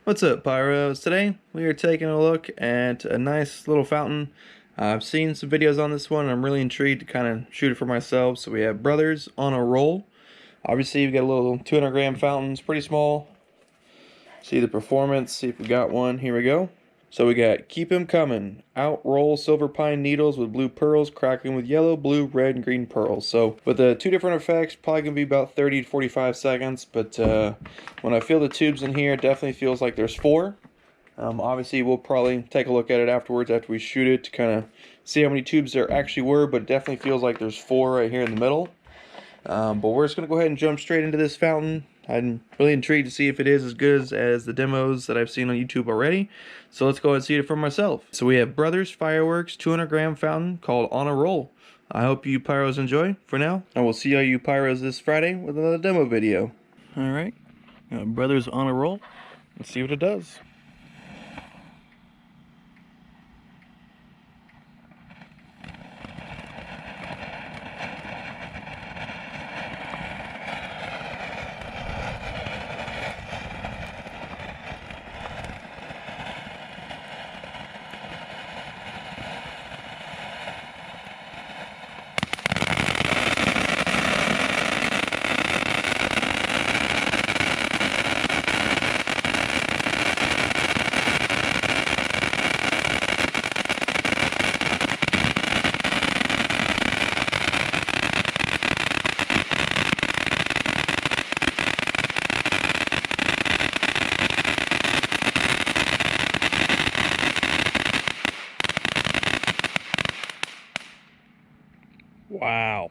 What's up, Pyros? Today we are taking a look at a nice little fountain. I've seen some videos on this one and I'm really intrigued to kind of shoot it for myself. So we have Brothers on a Roll. Obviously we've got a little 200 gram fountain. It's pretty small. See the performance, see if we got one. Here we go. So we got Keep 'Em Coming, Outroll silver pine needles with blue pearls, crackling with yellow, blue, red, and green pearls. So with the two different effects, probably gonna be about 30 to 45 seconds. But when I feel the tubes in here, it definitely feels like there's four. Obviously, we'll probably take a look at it afterwards after we shoot it to kind of see how many tubes there actually were. But it definitely feels like there's four right here in the middle. But we're just gonna go ahead and jump straight into this fountain. I'm really intrigued to see if it is as good as the demos that I've seen on YouTube already. So let's go ahead and see it for myself. So we have Brothers Fireworks 200 gram fountain called On a Roll. I hope you Pyros enjoy for now. And we'll see all you Pyros this Friday with another demo video. Alright, Brothers On a Roll. Let's see what it does. Wow.